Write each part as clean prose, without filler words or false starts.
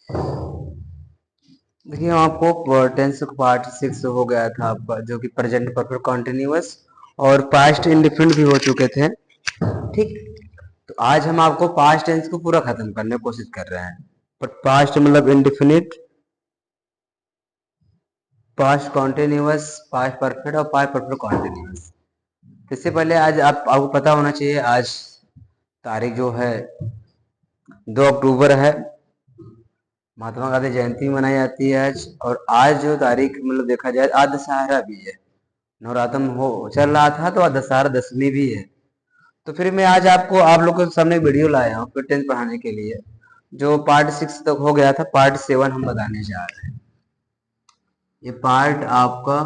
देखिए, हम आपको टेंस पार्ट 6 हो गया था आपका, जो कि प्रेजेंट परफेक्ट कॉन्टिन्यूअस और पास्ट इंडिफिनिट भी हो चुके थे। ठीक। तो आज हम आपको पास्ट टेंस को पूरा खत्म करने की कोशिश कर रहे हैं। बट पास्ट मतलब indefinite, past continuous, past perfect और पास्ट परफेक्ट कॉन्टिन्यूअस। इससे पहले आज आपको पता होना चाहिए, आज तारीख जो है 2 अक्टूबर है। महात्मा गांधी जयंती मनाई जाती है आज। और आज जो तारीख मतलब देखा जाए, आज दशहरा भी है। नवरात्र हो चल रहा था तो आज दशहरा दशमी भी है। तो फिर मैं आज आपको आप लोगों के सामने वीडियो लाया हूँ फिर टेंथ पढ़ाने के लिए। जो पार्ट 6 तक हो गया था, पार्ट 7 हम बताने जा रहे हैं। ये पार्ट आपका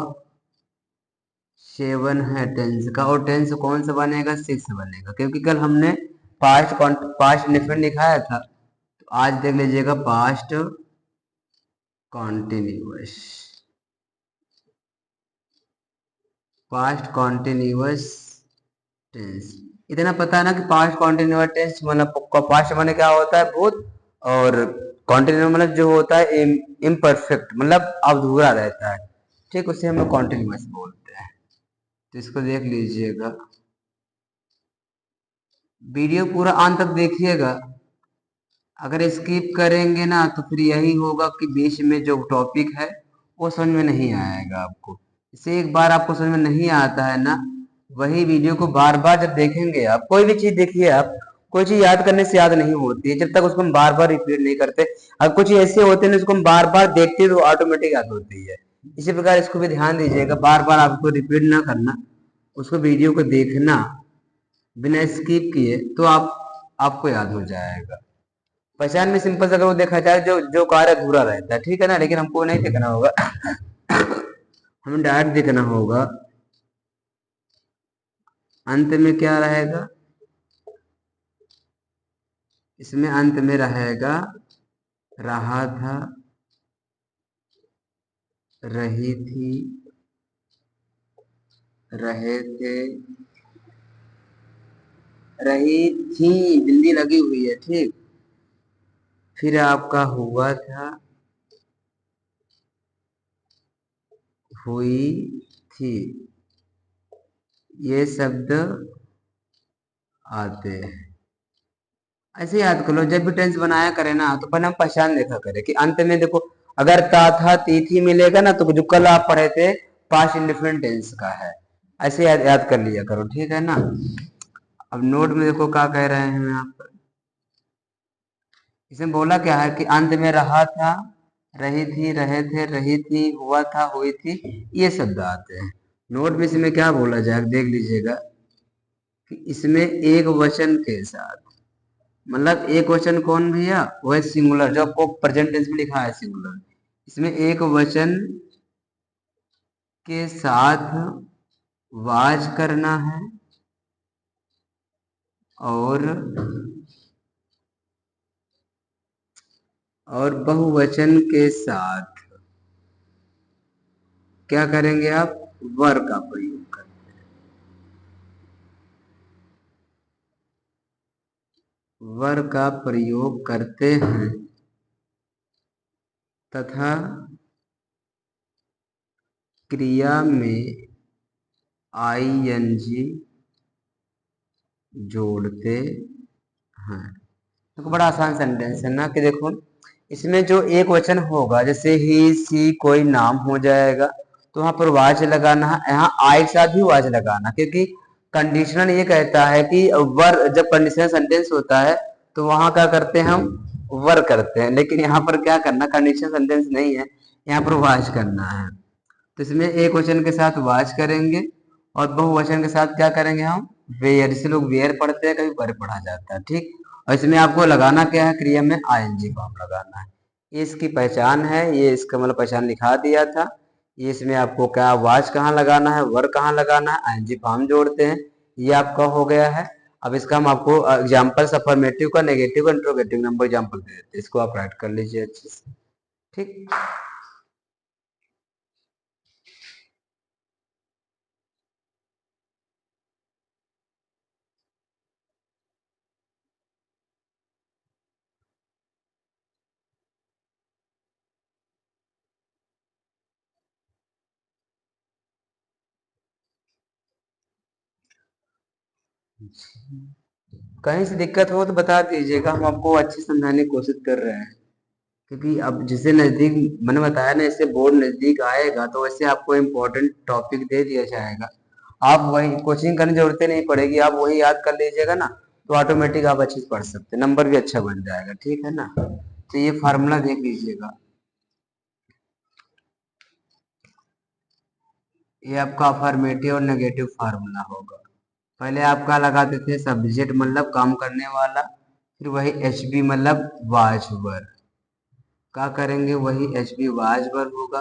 7 है टेंस का। और टेंस कौन सा बनेगा? 6 बनेगा, क्योंकि कल हमने पास्ट इंडेफिनिट दिखाया था। तो आज देख लीजिएगा past continuous, past continuous tense. इतना पता है ना कि पास्ट कॉन्टिन्यूअस टेंस मतलब पास्ट माने क्या होता है? भूत। और कॉन्टिन्यू मतलब जो होता है इम्परफेक्ट, मतलब अधूरा रहता है। ठीक, उसे हम लोग कॉन्टिन्यूअस बोलते हैं। तो इसको देख लीजिएगा, वीडियो पूरा अंत तक देखिएगा। अगर स्किप करेंगे ना तो फिर यही होगा कि बीच में जो टॉपिक है वो समझ में नहीं आएगा आपको। इसे एक बार आपको समझ में नहीं आता है ना, वही वीडियो को बार बार जब देखेंगे, आप कोई भी चीज देखिए, आप कोई चीज याद करने से याद नहीं होती है जब तक उसको हम बार बार रिपीट नहीं करते। अब कुछ ऐसे होते हैं जिसको हम बार बार देखते हैं तो ऑटोमेटिक याद होती है। इसी प्रकार इसको भी ध्यान दीजिएगा, बार बार आपको रिपीट ना करना, उसको वीडियो को देखना बिना स्किप किए, तो आपको याद हो जाएगा। पहचान में सिंपल से अगर वो देखा जाए, जो जो कार्य अधूरा रहता है, ठीक है ना। लेकिन हमको नहीं देखना होगा, हमें डायरेक्ट देखना होगा अंत में क्या रहेगा। इसमें अंत में रहेगा रहा था, रही थी, रहे थे, रही थी, बिंदी लगी हुई है, ठीक। फिर आपका हुआ था, हुई थी, ये शब्द आते हैं। ऐसे याद कर लो, जब भी टेंस बनाया करे ना तो पहले हम पहचान देखा करें कि अंत में देखो, अगर ता था ती थी मिलेगा ना तो जो कल आप पढ़े थे पास्ट इंडिफरेंट टेंस का है। ऐसे याद कर लिया करो, ठीक है ना। अब नोट में देखो क्या कह रहे हैं यहाँ पर। इसमें बोला क्या है कि अंत में रहा था, रही थी, रहे थे, रही थी, हुआ था, हुई थी, ये शब्द आते हैं। नोट में इसमें क्या बोला जाए देख लीजिएगा कि इसमें एक वचन के साथ, मतलब एक वचन कौन भैया? वो है सिंगुलर, जो आपको प्रेजेंट टेंस में लिखा है सिंगुलर। इसमें एक वचन के साथ वाज करना है, और बहुवचन के साथ क्या करेंगे आप? वर का प्रयोग करें। वर का प्रयोग करते हैं तथा क्रिया में आईएनजी जोड़ते हैं। तो बड़ा आसान सेंटेंस है ना, कि देखो इसमें जो एक वचन होगा, जैसे ही सी कोई नाम हो जाएगा तो वहां पर वाज लगाना है, यहाँ आई के साथ भी वाज लगाना, क्योंकि कंडीशनल ये कहता है कि वर, जब कंडीशनल सेंटेंस होता है तो वहां क्या करते हैं हम? वर करते हैं। लेकिन यहाँ पर क्या करना, कंडीशनल सेंटेंस नहीं है, यहाँ पर वाज करना है। तो इसमें एक वचन के साथ वाज करेंगे और बहुवचन के साथ क्या करेंगे हम? वेयर। जिसे लोग वेयर पढ़ते हैं, कभी वर पढ़ा जाता है, ठीक। और इसमें आपको लगाना क्या है? क्रिया में आईएनजी फॉर्म लगाना है। ये इसकी पहचान है, ये इसका मतलब पहचान लिखा दिया था। ये इसमें आपको क्या, वाज कहाँ लगाना है, वर कहाँ लगाना है, आईएनजी फॉर्म जोड़ते हैं, ये आपका हो गया है। अब इसका हम आपको एग्जाम्पल अफर्मेटिव का, नेगेटिव का, इंट्रोगेटिव नंबर एग्जाम्पल दे देते हैं। इसको आप राइट कर लीजिए अच्छे से, ठीक। कहीं से दिक्कत हो तो बता दीजिएगा, हम आपको अच्छे से समझाने की कोशिश कर रहे हैं। क्योंकि अब जिसे नजदीक, मैंने बताया ना, इससे बोर्ड नजदीक आएगा तो वैसे आपको इम्पोर्टेंट टॉपिक दे दिया जाएगा, आप वही कोचिंग करने की जरूरत नहीं पड़ेगी, आप वही याद कर लीजिएगा ना, तो ऑटोमेटिक आप अच्छे से पढ़ सकते हैं, नंबर भी अच्छा बन जाएगा, ठीक है ना। तो ये फार्मूला देख लीजिएगा, ये आपका अफर्मेटिव और नेगेटिव फार्मूला होगा। पहले आप क्या लगाते थे, सब्जेक्ट मतलब काम करने वाला, फिर वही एच बी मतलब वाजवर, क्या करेंगे, वही एच बी वाजवर होगा,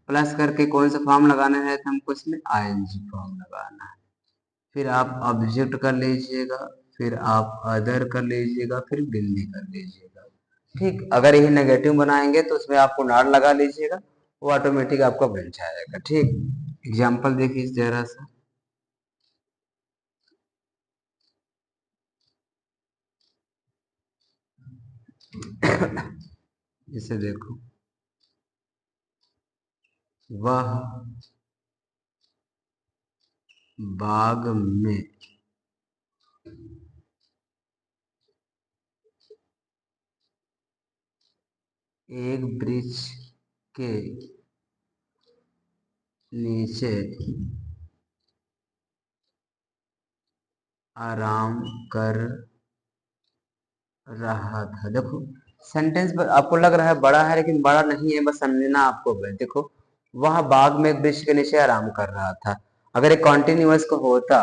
प्लस करके कौन सा फॉर्म लगाना है तो हमको इसमें आईएनजी फॉर्म लगाना है, फिर आप ऑब्जेक्ट कर लीजिएगा, फिर आप अदर कर लीजिएगा, फिर बिंदी कर लीजिएगा। ठीक, अगर यही नेगेटिव बनाएंगे तो उसमें आपको नॉट लगा लीजिएगा, वो ऑटोमेटिक आपका बन जाएगा। ठीक, एग्जाम्पल देखिए जरा सा, इसे देखो, वह बाग में एक वृक्ष के नीचे आराम कर रहा था। देखो सेंटेंस आपको लग रहा है बड़ा है, लेकिन बड़ा नहीं है, बस समझना आपको है। देखो, वह बाग में एक वृक्ष के नीचे आराम कर रहा था, अगर ये कॉन्टिन्यूअस का होता,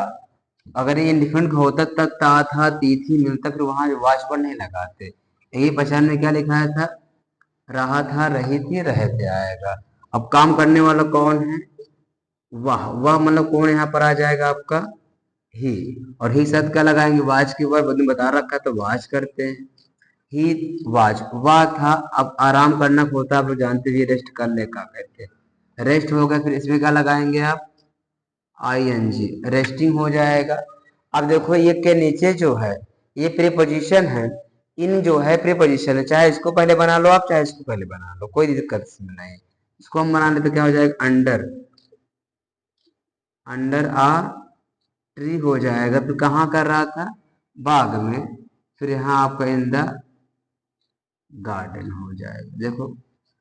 अगर ये इंडिफिनिट का होता तब ता था ती थी मिलता, फिर वहां वाच पर नहीं लगाते। यही पहचान में क्या लिखा था, रहा था रही थी रहे थे आएगा। अब काम करने वाला कौन है, वाह, वाह मतलब कौन यहाँ पर आ जाएगा आपका, ही, और ही शब्द क्या लगाएंगे, वाच के ऊपर बता रखा है तो वाच करते हैं, ही वाच, वाह था। अब आराम करना होता है, आप लोग जानते भी, रेस्ट करने का कहते हैं, रेस्ट हो गया, फिर इसमें क्या लगाएंगे आप, आई एन जी, रेस्टिंग हो जाएगा। अब देखो ये के नीचे जो है ये प्रीपोजिशन है, इन जो है प्रीपोजिशन है, चाहे इसको पहले बना लो आप, चाहे इसको पहले बना लो, कोई दिक्कत इसमें नहीं। इसको हम बना ले तो क्या हो जाएगा, अंडर, अंडर आ ट्री हो जाएगा, फिर कहाँ कर रहा था, बाग में, फिर यहाँ आपका इन द गार्डन हो जाएगा। देखो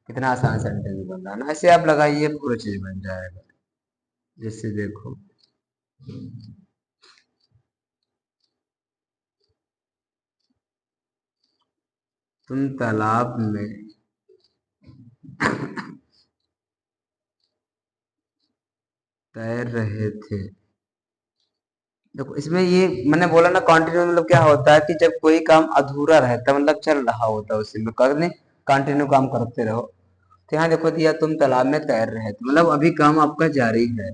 कितना आसान सेंटेंस बन रहा है ना, ऐसे आप लगाइए पूरा चीज बन जाएगा। जैसे देखो, तुम तालाब में तैर रहे थे। देखो इसमें ये मैंने बोला ना, कंटिन्यू मतलब क्या होता है कि जब कोई काम अधूरा रहता है, मतलब चल रहा होता है, उसी में करने कंटिन्यू काम करते रहो। तो यहाँ देखो दिया, तुम तालाब में तैर रहे थे, मतलब अभी काम आपका जारी है।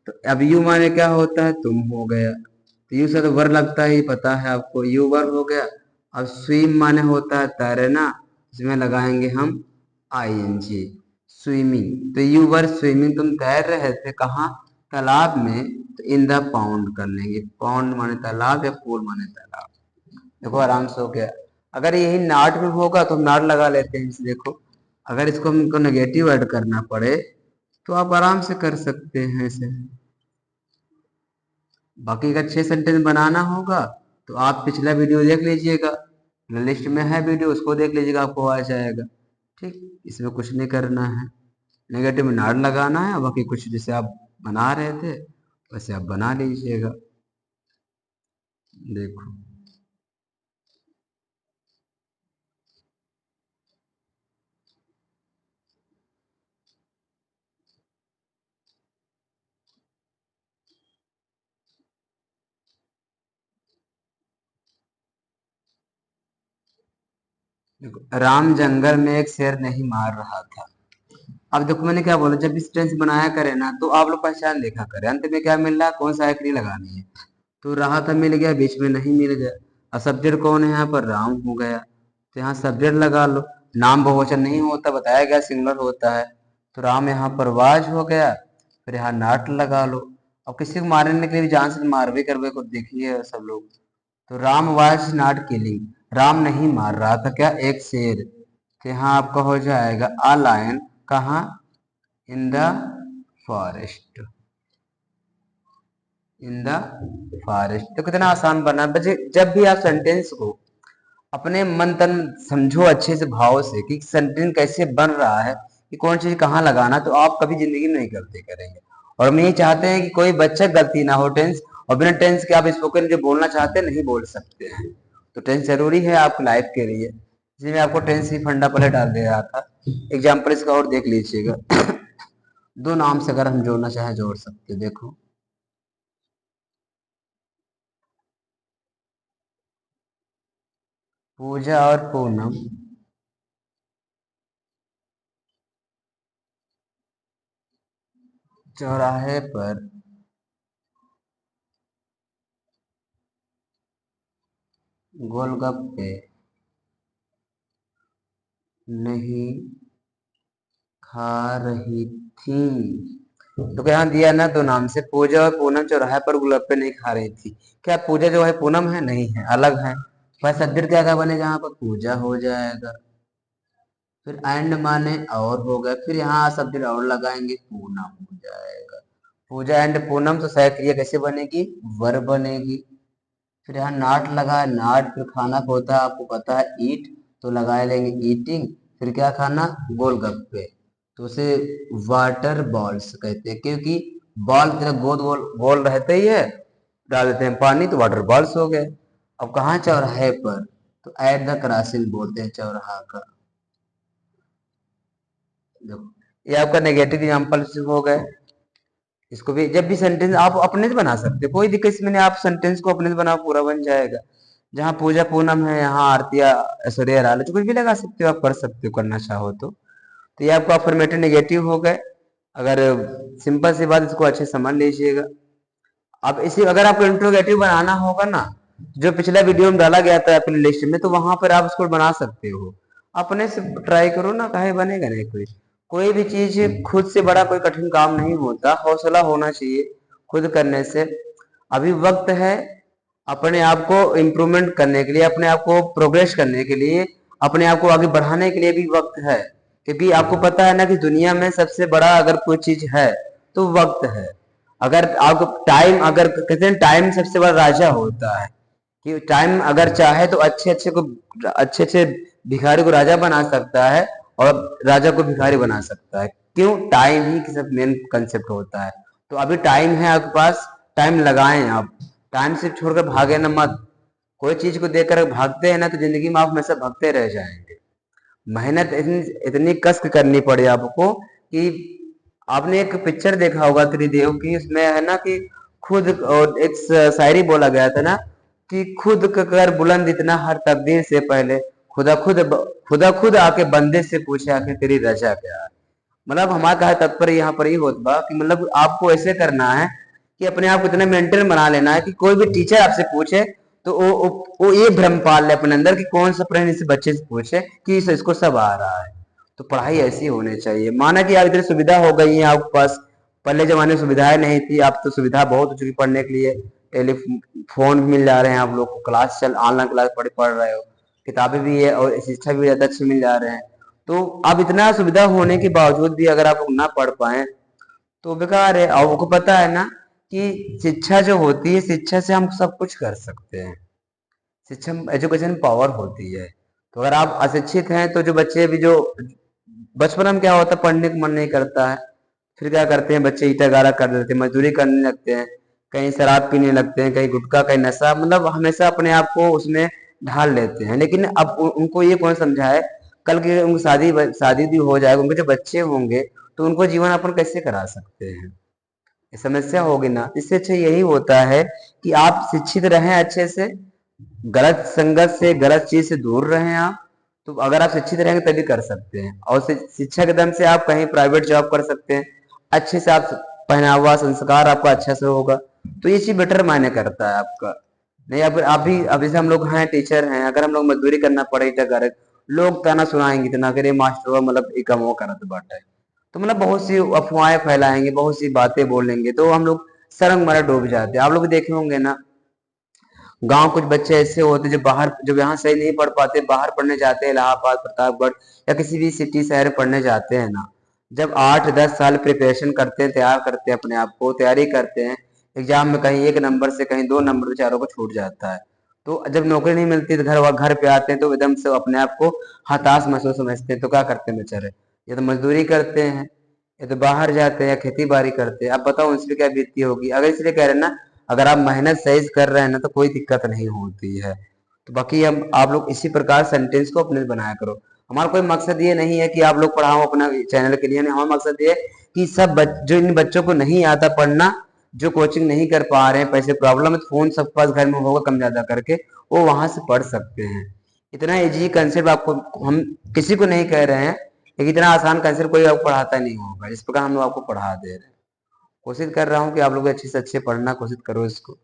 तो अब यू माने क्या होता है, तुम हो गया, तो यू से तो वर लगता है, पता है आपको, यू वर हो गया। अब स्विम माने होता है तैरना, इसमें लगाएंगे हम आई एन जी, स्विमिंग, तो यू वर स्विमिंग, तुम तैर रहे थे कहाँ, तालाब में, तो इन द पाउंड कर लेंगे, पाउंड माने तालाब या पूल माने तालाब। देखो आराम से हो गया। अगर यही नाट में होगा तो हम नाट लगा लेते हैं इसे। देखो अगर इसको हमको नेगेटिव ऐड करना पड़े तो आप आराम से कर सकते हैं इसे। बाकी अगर 6 सेंटेंस बनाना होगा तो आप पिछला वीडियो देख लीजिएगा, लिस्ट में है वीडियो, उसको देख लीजिएगा, आपको आ जाएगा। ठीक, इसमें कुछ नहीं करना है, नेगेटिव में नॉट लगाना है, बाकी कुछ जैसे आप बना रहे थे वैसे आप बना लीजिएगा। देखो देखो, राम जंगल में एक शेर नहीं मार रहा था। अब देखो मैंने क्या बोला, जब इस टेंस बनाया करे ना तो आप लोग पहचान देखा करें, अंत में क्या मिल रहा है, कौन सा आखिरी लगानी है। तो रहा था मिल गया, बीच में नहीं मिल गया, और सब्जेक्ट कौन है यहाँ पर, राम हो गया, तो यहाँ सब्जेक्ट लगा लो। नाम बहुवचन नहीं होता, बताया गया सिंगुलर होता है, तो राम यहाँ पर वाज हो गया, फिर यहाँ नाट लगा लो। अब किसी को मारने के लिए भी जान से मार भी करवे को देखिए सब लोग। तो Ram was not killing, Ram नहीं मार रहा था क्या, एक शेर, तो यहाँ आपका हो जाएगा अ लायन, कहाँ, in the forest. In the forest. तो कितना आसान बना बच्चे। जब भी आप सेंटेंस को अपने मन तन समझो अच्छे से भाव से कि सेंटेंस कैसे बन रहा है, कि कौन चीज कहाँ लगाना, तो आप कभी जिंदगी में नहीं गलती करेंगे। और हम ये चाहते हैं कि कोई बच्चा गलती ना हो टेंस, और बिना टेंस के आप स्पोकन जो बोलना चाहते हैं नहीं बोल सकते हैं। तो टेंस जरूरी है आपकी लाइफ के लिए। इसलिए मैं आपको टेंस की फंडा पहले डाल दे रहा था। एग्जाम्पल इसका और देख लीजिएगा। दो नाम से अगर हम जोड़ना चाहें जोड़ सकते हैं। देखो, पूजा और पूनम चौराहे पर गोलगप्पे नहीं खा रही थी। तो यहाँ दिया ना दो नाम से, पूजा और पूनम चौराहे पर गोलगप्पे नहीं खा रही थी। क्या पूजा जो है पूनम है? नहीं है, अलग है। वह सदृढ़ क्या क्या बनेगा? यहाँ पर पूजा हो जाएगा, फिर एंड माने और हो गया, फिर यहाँ शब्द और लगाएंगे, पूनम हो जाएगा। पूजा एंड पूनम, तो सह क्रिया कैसे बनेगी? वर्ब बनेगी। फिर यहाँ नाट लगा, नाट फिर खाना को होता है, आपको पता है ईट, तो लगा लेंगे ईटिंग। फिर क्या खाना? गोलगप्पे। तो उसे वाटर बॉल्स कहते हैं, क्योंकि बॉल की तरह गोल गोल गोल रहते ही है, डाल देते हैं पानी तो वाटर बॉल्स हो गए। अब कहाँ? चौराहे पर, तो एट द क्रॉसिंग बोलते हैं चौराहा का। देखो, ये आपका नेगेटिव एग्जाम्पल हो गए। इसको भी जब भी सेंटेंस आप अपने से बना सकते हो, कोई दिक्कत इसमें नहीं। आप सेंटेंस को अपने से बनाओ, पूरा बन जाएगा। जहाँ पूजा पूनम है, यहाँ आरतिया ऐश्वर्या राय, तो कुछ भी लगा सकते हो, आप कर सकते हो करना चाहो तो ये आपको अफर्मेटिव नेगेटिव हो गए। अगर सिंपल सी बात, इसको अच्छे समझ लीजिएगा। अब इसी अगर आपको इंट्रोगेटिव बनाना होगा ना, जो पिछला वीडियो में डाला गया था अपनी लिस्ट में, तो वहां पर आप उसको बना सकते हो। अपने से ट्राई करो ना, काहे बनेगा नहीं कोई। कोई भी चीज खुद से बड़ा कोई कठिन काम नहीं होता, हौसला होना चाहिए खुद करने से। अभी वक्त है अपने आप को इम्प्रूवमेंट करने के लिए, अपने आप को प्रोग्रेस करने के लिए, अपने आप को आगे बढ़ाने के लिए भी वक्त है। क्योंकि आपको पता है ना कि दुनिया में सबसे बड़ा अगर कोई चीज है तो वक्त है। अगर आपको टाइम, अगर कहते हैं टाइम सबसे बड़ा राजा होता है, कि टाइम अगर चाहे तो अच्छे अच्छे भिखारी को राजा बना सकता है, और राजा को भिखारी बना सकता है। क्यों? टाइम ही सब मेन कंसेप्ट होता है। तो अभी टाइम है आपके पास, टाइम लगाएं आप। टाइम से छोड़कर भागे ना मत। कोई चीज को देखकर भागते हैं ना, तो जिंदगी में आप हमेशा भागते रह जाएंगे। मेहनत इतनी इतनी कस के करनी पड़े आपको कि आपने एक पिक्चर देखा होगा त्रिदेव की, उसमें है ना कि खुद, और एक शायरी बोला गया था ना कि खुद का कर बुलंद इतना हर तकदीर से पहले, खुदा खुद खुदा खुद आके बंदे से पूछे आके तेरी रजा क्या है। मतलब हमारा कहा तात्पर्य यहाँ पर ये होता बा कि मतलब आपको ऐसे करना है कि अपने आप को इतना मेंटेन बना लेना है कि कोई भी टीचर आपसे पूछे तो वो ये भ्रम पाल ले अपने अंदर कि कौन सा प्रश्न इस बच्चे से पूछे कि इसको सब आ रहा है। तो पढ़ाई ऐसी होनी चाहिए। माना कि आप इतनी सुविधा हो गई है आपके पास, पहले जमाने में सुविधाएं नहीं थी, अब तो सुविधा बहुत हो चुकी पढ़ने के लिए। टेलीफोन मिल जा रहे हैं, आप लोग को क्लास चल ऑनलाइन क्लास पढ़ रहे हो, किताबें भी है और शिक्षा भी ज्यादा अच्छे मिल जा रहे हैं। तो अब इतना सुविधा होने के बावजूद भी अगर आप लोग ना पढ़ पाए तो बेकार है। और आपको पता है ना कि शिक्षा जो होती है, शिक्षा से हम सब कुछ कर सकते हैं। शिक्षा एजुकेशन पावर होती है। तो अगर आप अशिक्षित हैं तो जो बच्चे भी जो बचपन में क्या होता है, पढ़ने का मन नहीं करता है, फिर क्या करते हैं बच्चे, ईटा गारा कर देते हैं, मजदूरी करने लगते हैं, कहीं शराब पीने लगते हैं, कहीं गुटखा, कहीं नशा, मतलब हमेशा अपने आप को उसमें ढाल लेते हैं। लेकिन अब उनको ये कौन समझाए, कल की उनकी शादी शादी भी हो जाएगा, उनके जो बच्चे होंगे तो उनको जीवन यापन कैसे करा सकते हैं? ये समस्या होगी ना। इससे अच्छा यही होता है कि आप शिक्षित रहें अच्छे से, गलत संगत से, गलत चीज से दूर रहें आप। तो अगर आप शिक्षित रहेंगे तभी कर सकते हैं, और शिक्षा के दम से आप कहीं प्राइवेट जॉब कर सकते हैं, अच्छे से आप पहनावा संस्कार आपका अच्छा से होगा, तो ये चीज बेटर मायने करता है आपका। नहीं, अब अभी अभी से हम लोग हैं टीचर हैं, अगर हम लोग मजदूरी करना पड़े इतना करे, लोग ताना सुनाएंगे इतना करे मास्टर मतलब एक कम वो करत बाटा है। तो मतलब बहुत सी अफवाहें फैलाएंगे, बहुत सी बातें बोलेंगे, तो हम लोग शर्म मारे डूब जाते हैं। आप लोग देखे होंगे ना, गांव कुछ बच्चे ऐसे होते जो बाहर, जो यहाँ सही नहीं पढ़ पाते, बाहर पढ़ने जाते हैं, इलाहाबाद, प्रतापगढ़ या किसी भी सिटी शहर में पढ़ने जाते हैं ना, जब 8-10 साल प्रिपरेशन करते हैं, तैयार करते हैं, अपने आप को तैयारी करते हैं, एग्जाम में कहीं एक नंबर से कहीं 2 नंबर बेचारों को छूट जाता है। तो जब नौकरी नहीं मिलती तो घर पे आते हैं तो एकदम से अपने आप को हताश महसूस समझते हैं। तो क्या करते हैं बेचारे, ये तो मजदूरी करते हैं, ये तो बाहर जाते हैं या खेती बाड़ी करते हैं। अब बताओ उनसे क्या बीतती होगी। अगर इसलिए कह रहे हैं ना, अगर आप मेहनत सही से कर रहे हैं ना तो कोई दिक्कत नहीं होती है। तो बाकी हम आप लोग इसी प्रकार सेंटेंस को अपने बनाया करो। हमारा कोई मकसद ये नहीं है कि आप लोग पढ़ाओ अपना चैनल के लिए, नहीं, हमारा मकसद ये है कि जो इन बच्चों को नहीं आता पढ़ना, जो कोचिंग नहीं कर पा रहे हैं, पैसे प्रॉब्लम है, तो फोन सबके पास घर में होगा कम ज्यादा करके, वो वहां से पढ़ सकते हैं। इतना इजी कंसेप्ट आपको हम किसी को नहीं कह रहे हैं, लेकिन इतना आसान कंसेप्ट कोई आपको पढ़ाता नहीं होगा जिस प्रकार हम लोग आपको पढ़ा दे रहे हैं। कोशिश कर रहा हूँ कि आप लोग अच्छे से अच्छे पढ़ना कोशिश करो। इसको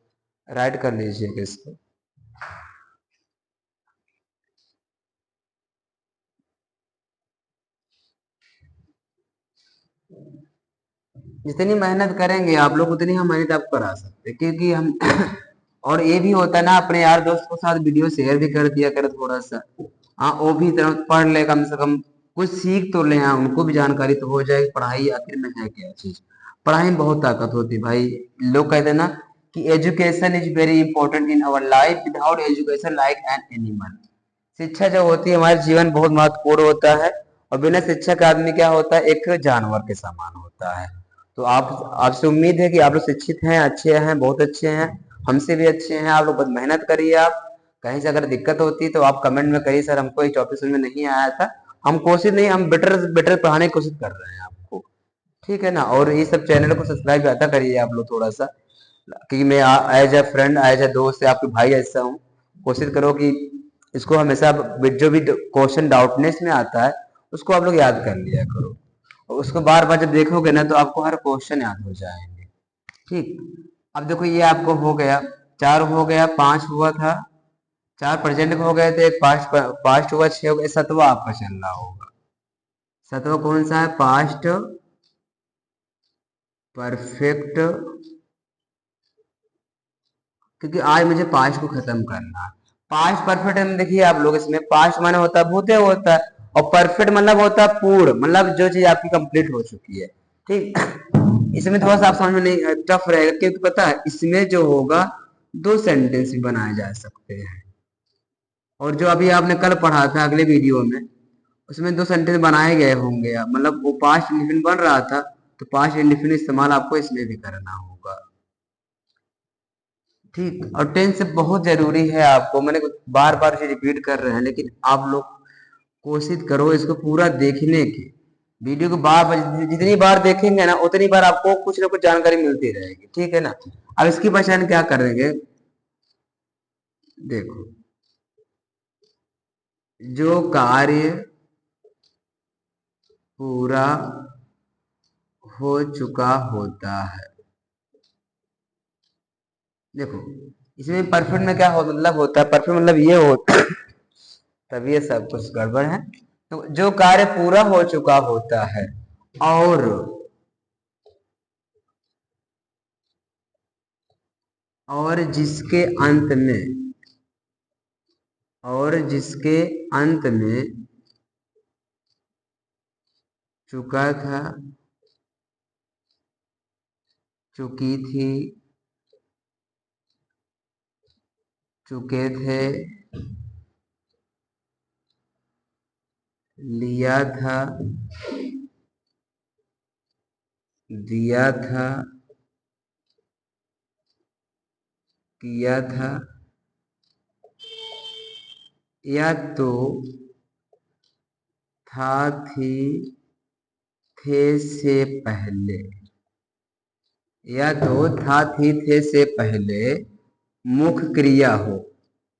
राइट कर लीजिएगा इसको। जितनी मेहनत करेंगे आप लोग उतनी हम मेहनत आपको करा सकते हैं, क्योंकि हम और ये भी होता है ना, अपने यार दोस्त के साथ वीडियो शेयर भी कर दिया करे थोड़ा सा। हाँ, वो भी तरह पढ़ ले, कम से कम कुछ सीख तो ले, हाँ उनको भी जानकारी तो हो जाएगी। पढ़ाई आखिर में है क्या चीज, पढ़ाई में बहुत ताकत होती है भाई। लोग कहते हैं ना कि education is very important in our life, without education like an animal. शिक्षा जो होती है हमारे जीवन बहुत महत्वपूर्ण होता है, और बिना शिक्षा का आदमी क्या होता है, एक जानवर के समान होता है। तो आप आपसे उम्मीद है कि आप लोग शिक्षित हैं, अच्छे हैं, बहुत अच्छे हैं, हमसे भी अच्छे हैं। आप लोग बहुत मेहनत करिए। आप कहीं से अगर दिक्कत होती है तो आप कमेंट में करिए, सर हमको ये टॉपिक समझ में नहीं आया था। हम कोशिश नहीं, हम बेटर बेटर पढ़ाने की कोशिश कर रहे हैं आपको, ठीक है ना। और ये सब चैनल को सब्सक्राइब ज्यादा करिए आप लोग थोड़ा सा, कि मैं as a friend, as a दोस्त या आपके भाई ऐसा हूँ। कोशिश करो कि इसको हमेशा जो भी क्वेश्चन डाउटनेस में आता है उसको आप लोग याद कर लिया करो, और उसको बार बार जब देखोगे ना तो आपको हर क्वेश्चन याद हो जाएंगे। ठीक, अब देखो ये आपको हो गया, 4 हो गया, 5 हुआ था, 4 प्रेजेंट हो गए थे, एक पास्ट पास्ट हुआ, 6 हो गया, 7वां आपका चल रहा होगा। 7वां कौन सा है, पास्ट परफेक्ट, क्योंकि आज मुझे पास्ट को खत्म करना है। पास्ट परफेक्ट में देखिए आप लोग, इसमें पास्ट माने होता है भूते होता है, और परफेक्ट मतलब होता है पूर्ण, मतलब जो चीज आपकी कंप्लीट हो चुकी है। ठीक, इसमें थोड़ा सा आप समझ में नहीं टफ रहेगा, क्योंकि पता है इसमें जो होगा 2 सेंटेंस भी बनाए जा सकते हैं। और जो अभी आपने कल पढ़ा था अगले वीडियो में, उसमें 2 सेंटेंस बनाए गए होंगे, मतलब वो पास्ट इंडेफिनिट बन रहा था, तो पास्ट इंडेफिनिट इस्तेमाल आपको इसमें भी करना होगा। ठीक, और टेंस बहुत जरूरी है आपको, मैंने बार बार इसे रिपीट कर रहे हैं, लेकिन आप लोग कोशिश करो इसको पूरा देखने की। वीडियो को बार बार जितनी बार देखेंगे ना उतनी बार आपको कुछ ना कुछ जानकारी मिलती रहेगी, ठीक है ना। अब इसकी पहचान क्या करेंगे, देखो, जो कार्य पूरा हो चुका होता है, देखो इसमें परफेक्ट में क्या हो मतलब होता है, परफेक्ट मतलब ये होता तब ये सब कुछ गड़बड़ है। तो जो कार्य पूरा हो चुका होता है, और और जिसके अंत में, और जिसके अंत में चुका था, चुकी थी, चुके थे, लिया था, दिया था, किया था, या तो था, थी, थे से पहले, या तो था, थी, थे से पहले मुख्य क्रिया हो।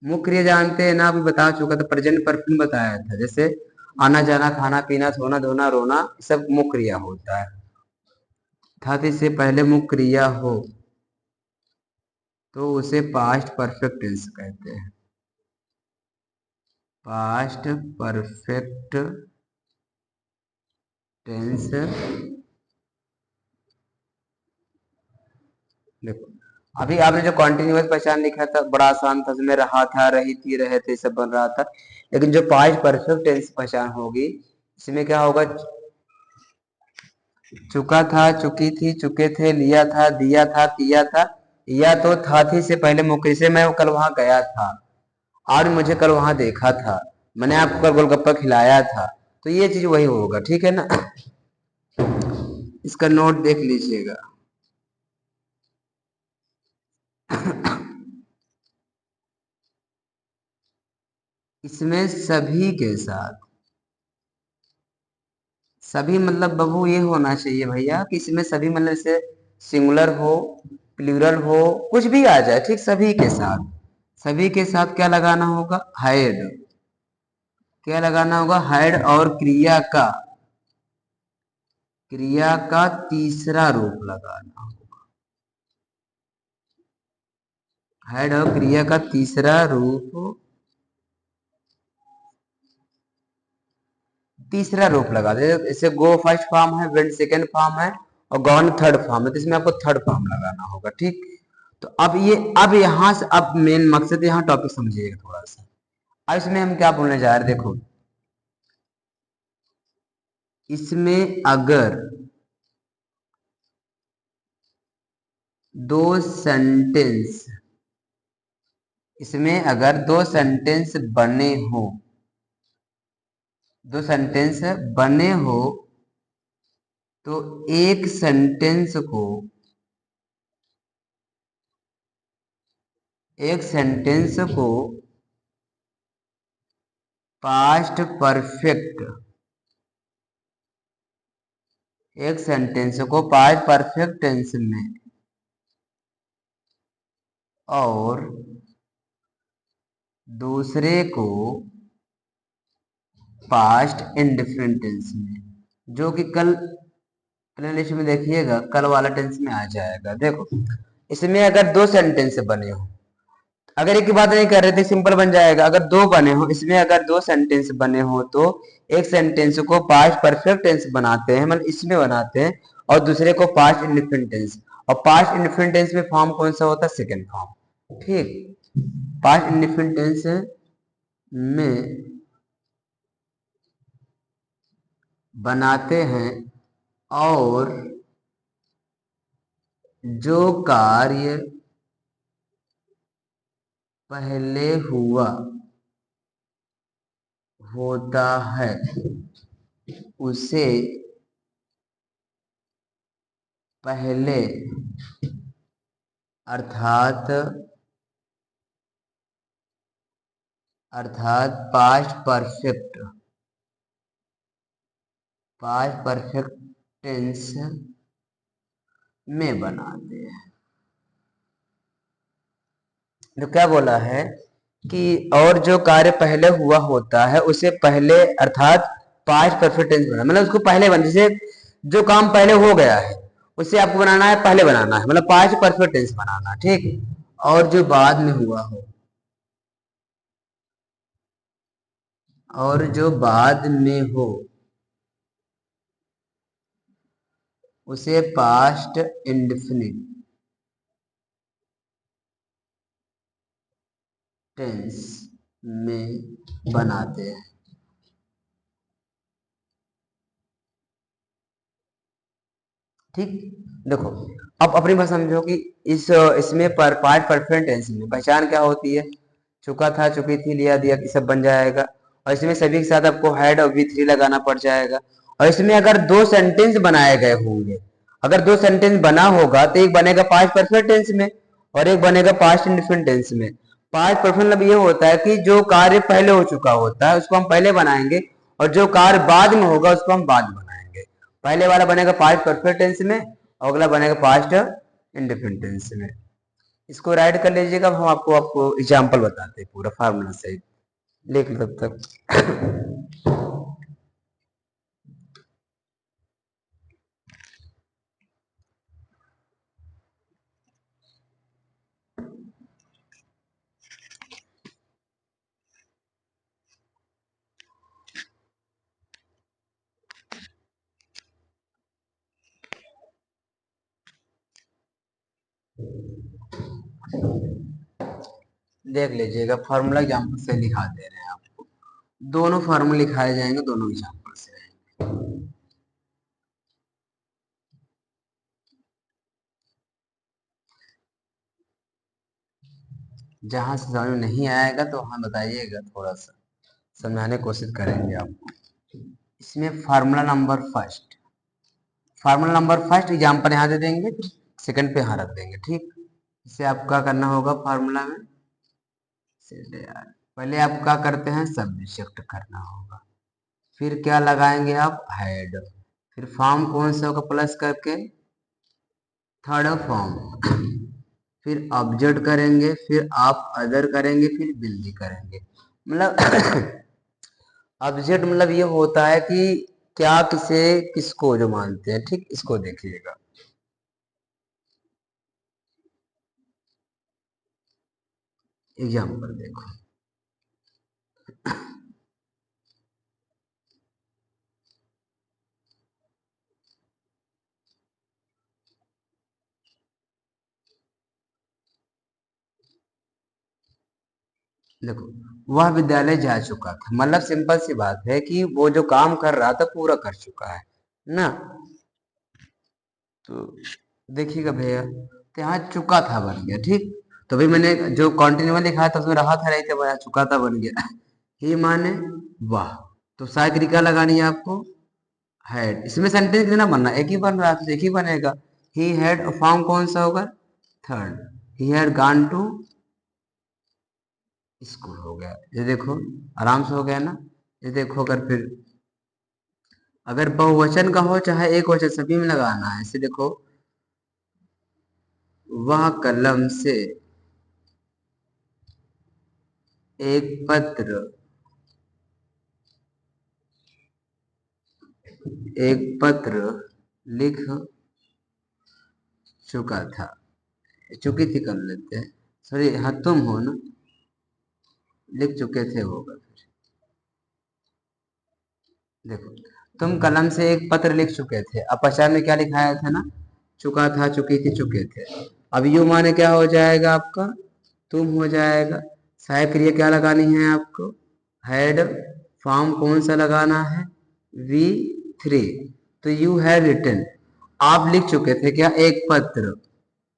मुख्य क्रिया जानते हैं ना, अभी बता चुका था, प्रेजेंट परफेक्ट बताया था, जैसे आना जाना, खाना पीना, सोना धोना, रोना, सब मुख्य क्रिया होता है। था थी से पहले मुख्य क्रिया हो तो उसे पास्ट परफेक्ट टेंस कहते हैं। Past perfect tense. देखो अभी आपने जो कॉन्टिन्यूअस पहचान लिखा था बड़ा आसान था, उसमें रहा था, रही थी, रहे थे, सब बन रहा था। लेकिन जो पास्ट परफेक्ट टेंस पहचान होगी, इसमें क्या होगा, चुका था, चुकी थी, चुके थे, लिया था, दिया था, किया था, या तो था थी से पहले मुझे से मैं कल वहां गया था और मुझे कल वहां देखा था, मैंने आपको कल गोलगप्पा खिलाया था, तो ये चीज वही होगा, ठीक है ना। इसका नोट देख लीजिएगा। इसमें सभी के साथ, सभी मतलब बबू ये होना चाहिए भैया कि इसमें सभी मतलब जैसे सिंगुलर हो, प्लूरल हो, कुछ भी आ जाए, ठीक, सभी के साथ, सभी के साथ क्या लगाना होगा, हाइड, क्या लगाना होगा, हाइड, और क्रिया का तीसरा रूप लगाना होगा, हाइड और क्रिया का तीसरा रूप, तीसरा रूप लगा दे, जैसे गो फर्स्ट फॉर्म है, वेंट सेकेंड फॉर्म है, और गॉन थर्ड फॉर्म है, तो इसमें आपको थर्ड फॉर्म लगाना होगा, ठीक। तो अब यहां से अब मेन मकसद, यहाँ टॉपिक समझिएगा थोड़ा सा। अब इसमें हम क्या बोलने जा रहे हैं, देखो, इसमें अगर दो सेंटेंस, इसमें अगर दो सेंटेंस बने हो, दो सेंटेंस बने हो, तो एक सेंटेंस को पास्ट परफेक्ट, एक सेंटेंस को पास्ट परफेक्ट टेंस में और दूसरे को पास्ट इंडिफरेंट टेंस में, जो कि कल प्लेलिस्ट में देखिएगा, कल वाला टेंस में आ जाएगा। देखो, इसमें अगर दो सेंटेंस बने हो, अगर एक की बात नहीं कर रहे थे, सिंपल बन जाएगा, अगर दो बने हो, इसमें अगर दो सेंटेंस बने हो तो एक सेंटेंस को पास्ट परफेक्ट टेंस बनाते हैं, मतलब इसमें बनाते हैं, और दूसरे को पास्ट इंडिफरेंट टेंस, और पास्ट इंडिफरेंट टेंस में फॉर्म कौन सा होता है, सेकेंड फॉर्म, ठीक। पास्ट इंडिफरेंट टेंस में बनाते हैं, और जो कार्य पहले हुआ होता है उसे पहले, अर्थात अर्थात पास्ट परफेक्ट टेंस में बनाते हैं। तो क्या बोला है कि और जो कार्य पहले हुआ होता है उसे पहले, अर्थात पास्ट परफेक्ट टेंस बना, मतलब उसको पहले बना, जैसे जो काम पहले हो गया है उसे आपको बनाना है, पहले बनाना है, मतलब पास्ट परफेक्ट टेंस बनाना, ठीक। और जो बाद में हुआ हो, और जो बाद में हो उसे पास्ट इंडेफिनिट टेंस में बनाते हैं, ठीक। देखो, अब अपनी बात समझो कि इसमें पर पास्ट परफेक्ट टेंस में पहचान क्या होती है, चुका था, चुकी थी, लिया, दिया की सब बन जाएगा, और इसमें सभी के साथ आपको हैड और V3 लगाना पड़ जाएगा। और इसमें अगर दो सेंटेंस बनाए गए होंगे, अगर दो सेंटेंस बना होगा तो एक बनेगा पास्ट परफेक्ट टेंस में और एक बनेगा पास्ट इंडिफरेंट टेंस में। पास्ट परफेक्ट मतलब ये होता है कि जो कार्य पहले हो चुका होता है उसको हम पहले बनाएंगे, और जो कार्य बाद में होगा उसको हम बाद में बनाएंगे। पहले वाला बनेगा पास्ट परफेक्ट टेंस में और अगला बनेगा पास्ट इंडिफरेंट टेंस में। इसको राइट कर लीजिएगा, हम आपको एग्जाम्पल बताते हैं पूरा फार्मूला सहित, लिख लो तब तक। देख लीजिएगा, फार्मूला एग्जाम्पल से लिखा दे रहे हैं आपको, दोनों फार्मूले लिखाए जाएंगे, दोनों एग्जाम्पल से रहेंगे। जहां से समझ में नहीं आएगा तो वहां बताइएगा, थोड़ा सा समझाने की कोशिश करेंगे आपको। इसमें फार्मूला नंबर फर्स्ट एग्जाम्पल यहाँ दे देंगे, सेकंड पे यहाँ रख देंगे, ठीक। इसे आपको क्या करना होगा फार्मूला में, पहले आप क्या करते हैं, सब्जेक्ट करना होगा, फिर क्या लगाएंगे आप, हेड, फिर फॉर्म कौन सा होगा, प्लस करके थर्ड फॉर्म, फिर ऑब्जेक्ट करेंगे, फिर आप अदर करेंगे, फिर बिल भी करेंगे। मतलब ऑब्जेक्ट मतलब ये होता है कि क्या किसे किसको जो मानते हैं, ठीक, इसको देखिएगा। एग्जाम्पल देखो, देखो वह विद्यालय जा चुका था, मतलब सिंपल सी बात है कि वो जो काम कर रहा था पूरा कर चुका है ना। तो देखिएगा भैया, तो यहाँ चुका था बन गया, ठीक। तो भी मैंने जो कॉन्टिन्यूअस लिखा था उसमें रहा था नहीं था, बना चुका था बन गया। ही माने वाह। तो साइकिल क्या लगानी है आपको, हैड। इसमें सेंटेंस कितना बनना, एक ही बन रहा है तो एक ही बनेगा। ही हैड, फॉर्म कौन सा होगा, third. He had gone to school हो गया, ये देखो आराम से हो गया ना। ये देखो अगर फिर अगर बहुवचन का हो चाहे एक वचन, सभी में लगाना है। ऐसे देखो, वह कलम से एक पत्र, एक पत्र लिख चुका था, चुकी थी कर लेते हैं, सॉरी हाँ तुम हो ना, लिख चुके थे होगा। देखो तुम कलम से एक पत्र लिख चुके थे, अब पश्चात में क्या लिखाया था ना, चुका था, चुकी थी, चुके थे। अब यू माने क्या हो जाएगा आपका, तुम हो जाएगा। सहायक क्रिया क्या लगानी है आपको, हैड। फॉर्म कौन सा लगाना है, वी थ्री। तो यू हैव रिटन, आप लिख चुके थे क्या, एक पत्र।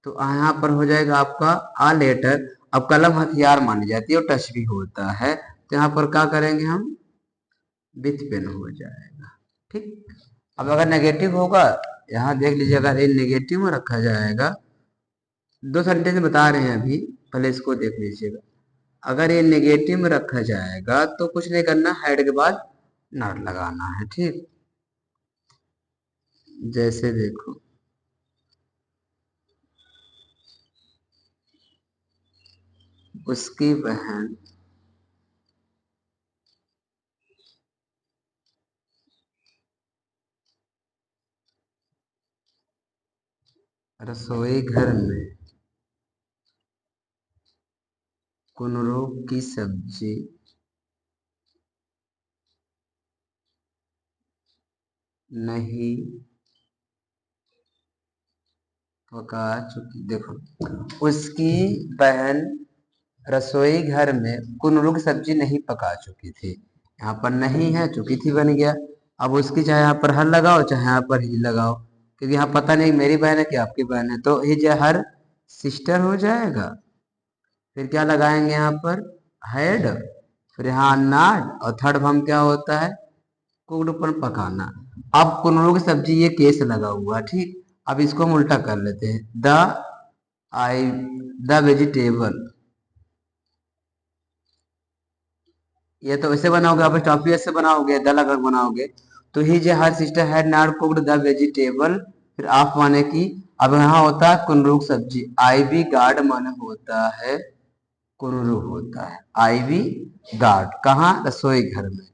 तो यहाँ पर हो जाएगा आपका आ लेटर। अब कलम हथियार मानी जाती है और टच भी होता है, तो यहाँ पर क्या करेंगे हम, विथ पेन हो जाएगा, ठीक। अब अगर नेगेटिव होगा, यहाँ देख लीजिए, अगर ये नेगेटिव में रखा जाएगा, दो सेंटेंस बता रहे हैं अभी, पहले इसको देख लीजिएगा। अगर ये नेगेटिव में रखा जाएगा तो कुछ नहीं करना, हेड के बाद नॉट लगाना है, ठीक। जैसे देखो, उसकी बहन रसोई घर में कुनरू की सब्जी नहीं पका चुकी। देखो, उसकी बहन रसोई घर में कुनरू की सब्जी नहीं पका चुकी थी, यहाँ पर नहीं है, चुकी थी बन गया। अब उसकी चाहे यहाँ पर हर लगाओ चाहे यहाँ पर ही लगाओ, क्योंकि यहाँ पता नहीं मेरी बहन है कि आपकी बहन है, तो हिज हर सिस्टर हो जाएगा। फिर क्या लगाएंगे यहाँ पर, हेड, फिर यहाँ नॉट, और थर्ड फॉर्म क्या होता है, कुकड पर पकाना। अब कुनरू की सब्जी, ये केस लगा हुआ, ठीक। अब इसको हम उल्टा कर लेते हैं, द आई द वेजिटेबल, ये तो ऐसे बनाओगे, आप टॉपी ऐसे बनाओगे, द लगा बनाओगे। तो ही जे her sister had not cooked the vegetable, फिर आप माने की, अब यहाँ होता है कुनरू की सब्जी, आई बी गार्ड माने होता है कुनरू होता है, आई बी गार्ड कहाँ, रसोई घर में।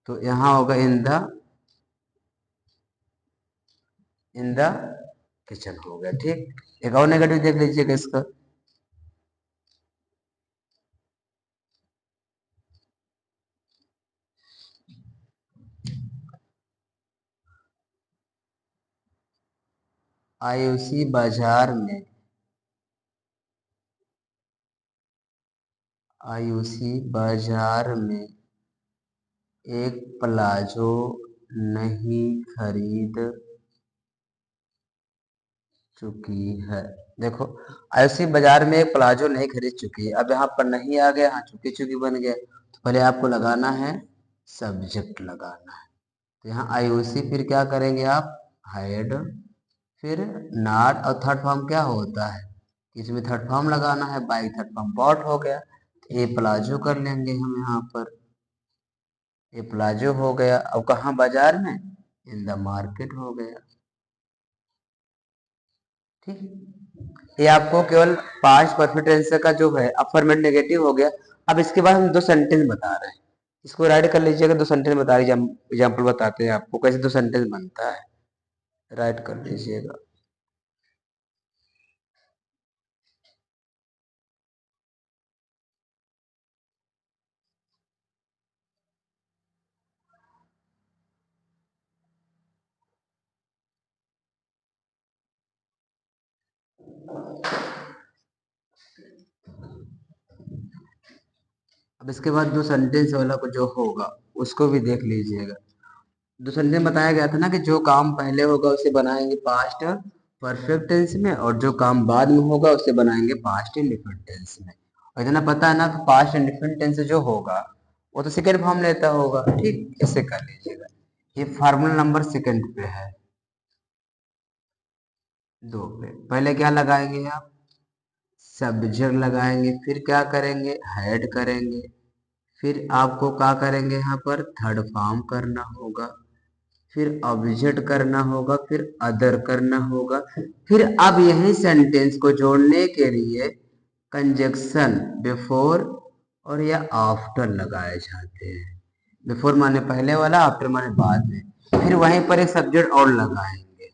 तो यहाँ होगा इन द किचन हो गया, ठीक। एक और नेगेटिव देख लीजिएगा इसका, आयुषी बाजार में, आयुषी बाजार में एक प्लाजो नहीं खरीद चुकी है। देखो, ऐसी बाजार में एक प्लाजो नहीं खरीद चुकी है, अब यहाँ पर नहीं आ गया, हाँ चुकी चुकी बन गया, तो पहले आपको लगाना है सब्जेक्ट लगाना है। तो यहाँ आईओसी, फिर क्या करेंगे आप, हेड, फिर नॉट, और थर्ड फॉर्म क्या होता है, इसमें थर्ड फॉर्म लगाना है, बाई थर्ड फॉर्म बॉट हो गया। तो ये प्लाजो कर लेंगे हम यहाँ पर, ये प्लाजो हो गया। अब कहाँ, बाजार में, इन द मार्केट हो गया। ठीक, ये आपको केवल पास्ट परफेक्ट टेंस का जो है अफर्मेटिव नेगेटिव हो गया। अब इसके बाद हम दो सेंटेंस बता रहे हैं, इसको राइट कर लीजिएगा, दो सेंटेंस बता रही, एग्जाम्पल बताते हैं आपको कैसे दो सेंटेंस बनता है, राइट कर लीजिएगा। अब इसके बाद दो सेंटेंस वाला को जो होगा उसको भी देख लीजिएगा। दो सेंटेंस बताया गया था ना कि जो काम पहले होगा उसे बनाएंगे पास्ट परफेक्ट टेंस में, और जो काम बाद में होगा उसे बनाएंगे पास्ट इंडिफरेंट टेंस में। और इतना पता है ना कि पास्ट इंडिफरेंट टेंस जो होगा वो तो सेकेंड फॉर्म लेता होगा। ठीक, ऐसे कर लीजिएगा। ये फार्मूला नंबर सेकंड पे है, दो पे। पहले क्या लगाएंगे आप, सब्जेक्ट लगाएंगे, फिर क्या करेंगे, हेड करेंगे, फिर आपको क्या करेंगे, यहाँ पर थर्ड फॉर्म करना होगा, फिर ऑब्जेक्ट करना होगा, फिर अदर करना होगा। फिर अब यही सेंटेंस को जोड़ने के लिए कंजक्शन बिफोर और या आफ्टर लगाए जाते हैं। बिफोर माने पहले वाला, आफ्टर माने बाद में। फिर वहीं पर एक सब्जेक्ट और लगाएंगे,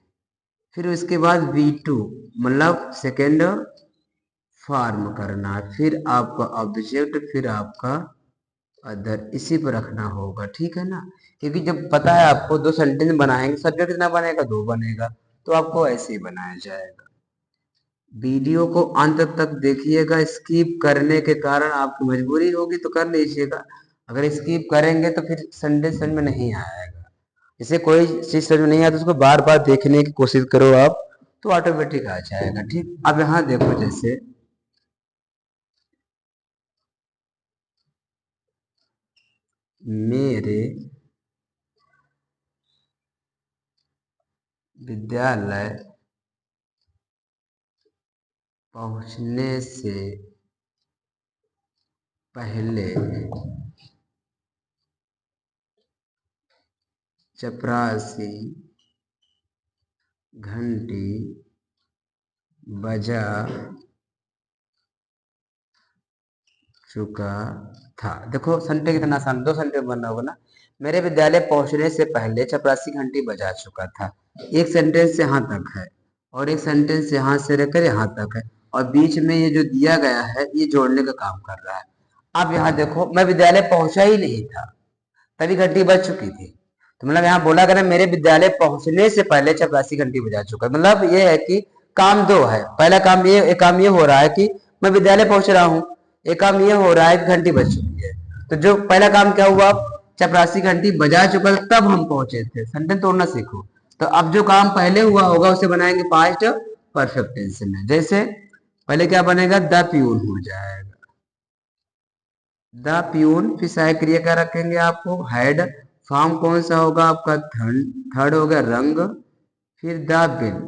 फिर उसके बाद V2 मतलब सेकेंड फॉर्म करना है, फिर आपका ऑब्जेक्ट, फिर आपका अदर, इसी पर रखना होगा। ठीक है ना, क्योंकि जब पता है आपको दो सेंटेंस बनाएंगे, सब्जेक्ट कितना बनेगा, दो बनेगा, तो आपको ऐसे ही बनाया जाएगा। वीडियो को अंत तक देखिएगा, स्किप करने के कारण आपकी मजबूरी होगी तो कर लीजिएगा, अगर स्किप करेंगे तो फिर सेंटेंस समझ में नहीं आएगा। जैसे कोई चीज समझ में नहीं आता उसको बार बार देखने की कोशिश करो आप, तो ऑटोमेटिक आ जाएगा। ठीक, अब यहाँ देखो, जैसे मेरे विद्यालय पहुंचने से पहले चपरासी घंटी बजा चुका था। देखो सेंटेंस कितना आसान, दो सेंटेंस बनना होगा ना। मेरे विद्यालय पहुंचने से पहले चपरासी घंटी बजा चुका था, एक सेंटेंस यहाँ तक है, और एक सेंटेंस यहाँ से लेकर यहाँ तक है, और बीच में ये जो दिया गया है ये जोड़ने का काम कर रहा है। अब यहाँ देखो, मैं विद्यालय पहुंचा ही नहीं था तभी घंटी बज चुकी थी, तो मतलब यहाँ बोला गया मेरे विद्यालय पहुंचने से पहले चपरासी घंटी बजा चुका, मतलब ये है कि काम दो है। पहला काम ये, एक काम ये हो रहा है कि मैं विद्यालय पहुंच रहा हूँ, एक काम ये हो रहा है कि घंटी बज चुकी है। तो जो पहला काम क्या हुआ, चपरासी घंटी बजा चुका था तब हम पहुंचे थे। सेंटेंस तोड़ना सीखो। तो अब जो काम पहले हुआ होगा उसे बनाएंगे पास्ट परफेक्ट टेंस में। जैसे पहले क्या बनेगा, द प्यून हो जाएगा, द प्यून, फिर सहायक क्रिया क्या रखेंगे आपको, हेड, फॉर्म कौन सा होगा आपका, थर्ड, थर्ड हो गया रंग, फिर द बिल।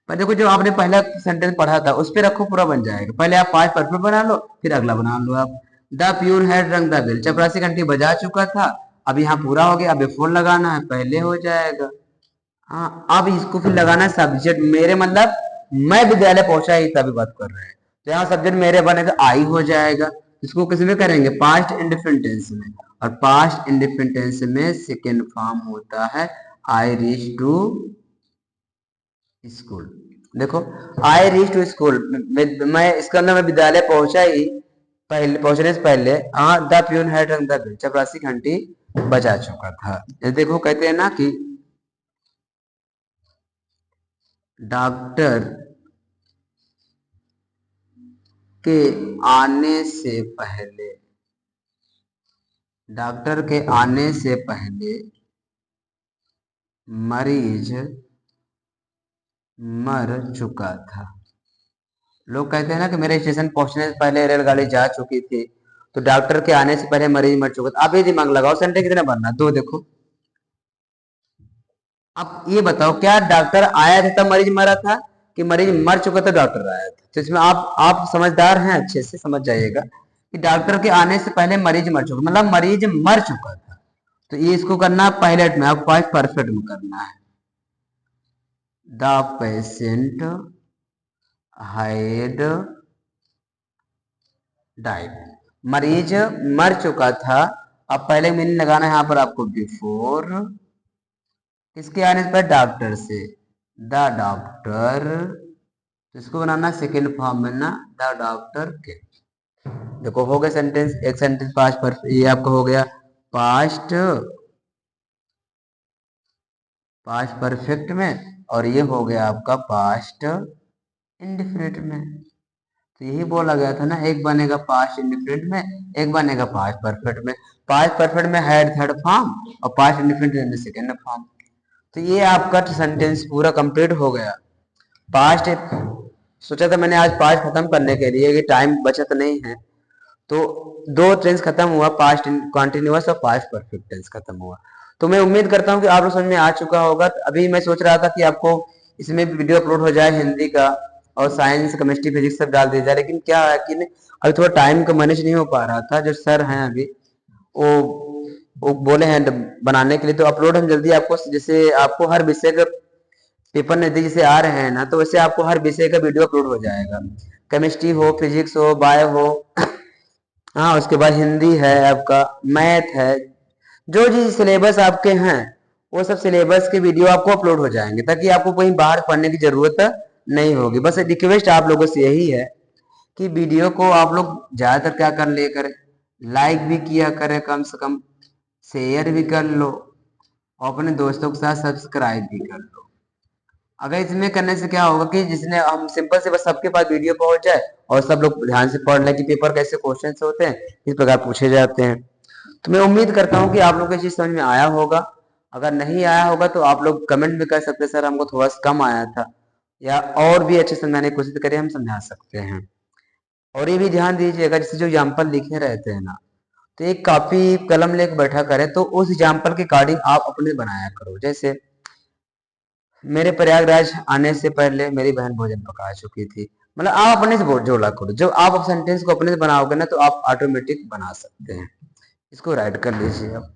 पर देखो जो आपने पहला सेंटेंस पढ़ा था उस पे रखो, पूरा बन जाएगा। पहले आप पांच परफेक्ट बना लो, फिर अगला बना लो आप। द प्यून हेड रंग द बिल, चपरासी घंटी बजा चुका था, अब यहाँ पूरा हो गया, अब फोन लगाना है, पहले हो जाएगा। हाँ, अब इसको फिर लगाना है सब्जेक्ट मेरे, मतलब मैं विद्यालय पहुंचा ही तभी बात कर रहे हैं, तो यहाँ सब्जेक्ट मेरे बनेगा, आई हो जाएगा। इसको किस में करेंगे, पास्ट इंडिफरेंट टेंस में, और पास्ट इंडिफरेंट टेंस में सेकेंड फॉर्म होता है आई रीच टू स्कूल। देखो, आई रीच टू स्कूल, मैं इसका अंदर मैं विद्यालय पहुंचा ही, पहले पहुंचने से पहले, हाँ द प्यून हैड रंग द बेल, चपरासी घंटी बजा चुका था। ये देखो कहते हैं ना कि डॉक्टर के आने से पहले, डॉक्टर के आने से पहले मरीज मर चुका था। लोग कहते हैं ना कि मेरे स्टेशन पहुंचने से पहले रेलगाड़ी जा चुकी थी, तो डॉक्टर के आने से पहले मरीज मर चुका था। आप ये दिमाग लगाओ, सेंटेंस कितना बनना, दो देखो। अब ये बताओ, क्या डॉक्टर आया था तब मरीज मरा था, कि मरीज मर चुका था डॉक्टर आया था? तो इसमें आप समझदार हैं, अच्छे से समझ जाइएगा कि डॉक्टर के आने से पहले मरीज मर चुका, मतलब मरीज मर चुका था। तो ये इसको करना पायलट में, आपको पास्ट परफेक्ट में करना है। द पेशेंट हैड डाइड, मरीज मर चुका था। अब पहले मीनिंग लगाना है यहाँ पर आपको, बिफोर, किसके आने पर, डॉक्टर से, द डॉक्टर। इसको बनाना सेकेंड फॉर्म में ना, द डॉक्टर के। देखो हो गया सेंटेंस, एक सेंटेंस पास्ट परफेक्ट, ये आपका हो गया पास्ट पास्ट परफेक्ट में, और ये हो गया आपका पास्ट इंडिफिनिट में। तो यही बोला गया था ना, एक बनेगा पास्ट इंडिफिनिट में, एक बनेगा पास्ट परफेक्ट में। पास्ट परफेक्ट में हैड थर्ड फॉर्म, और पास्ट इंडिफिनिट में सेकेंड फॉर्म। तो ये आपका सेंटेंस पूरा कंप्लीट हो गया। पास्ट, सोचा था मैंने आज पास्ट खत्म करने के लिए, कि टाइम बचत नहीं है, तो दो टेंस खत्म हुआ, पास्ट कॉन्टिन्यूअस और पास्ट परफेक्ट टेंस खत्म हुआ। तो मैं उम्मीद करता हूँ कि आप लोग समझ में आ चुका होगा। अभी मैं सोच रहा था कि आपको इसमें वीडियो अपलोड हो जाए हिंदी का, और साइंस केमिस्ट्री फिजिक्स सब डाल दिया जाए, लेकिन क्या है कि अभी थोड़ा टाइम का मैनेज नहीं हो पा रहा था। जो सर हैं अभी, वो वो बोले हैं बनाने के लिए, तो अपलोड हम जल्दी आपको, जैसे आपको हर विषय का पेपर नजदीक से आ रहे हैं ना, तो वैसे आपको हर विषय का वीडियो अपलोड हो जाएगा। केमिस्ट्री हो, फिजिक्स हो, बायो हो, हाँ, उसके बाद हिंदी है आपका, मैथ है, जो जी सिलेबस आपके हैं, वो सब सिलेबस के वीडियो आपको अपलोड हो जाएंगे, ताकि आपको कहीं बाहर पढ़ने की जरूरत नहीं होगी। बस रिक्वेस्ट आप लोगों से यही है कि वीडियो को आप लोग ज्यादातर क्या कर ले करें, लाइक भी किया करें, कम से कम शेयर भी कर लो, और अपने दोस्तों के साथ सब्सक्राइब भी कर लो। अगर इसमें करने से क्या होगा कि जिसने हम सिंपल से बस सबके पास वीडियो पहुंच जाए, और सब लोग ध्यान से पढ़ लें कि पेपर कैसे क्वेश्चन होते हैं, इस प्रकार पूछे जाते हैं। तो मैं उम्मीद करता हूँ कि आप लोग को ये चीज समझ में आया होगा। अगर नहीं आया होगा तो आप लोग कमेंट में कर सकते हैं, सर हमको थोड़ा सा कम आया था, या और भी अच्छे समझाने की कोशिश करें, हम समझा सकते हैं। और ये भी ध्यान दीजिएगा, जैसे जो एग्जाम्पल लिखे रहते हैं ना, तो एक कॉपी कलम लेकर बैठा करें, तो उस एग्जाम्पल के अकॉर्डिंग आप अपने बनाया करो। जैसे मेरे प्रयागराज आने से पहले मेरी बहन भोजन पका चुकी थी, मतलब आप अपने से जोड़ा करो। जब आप सेंटेंस को अपने से बनाओगे ना, तो आप ऑटोमेटिक बना सकते हैं। इसको राइट कर लीजिए आप।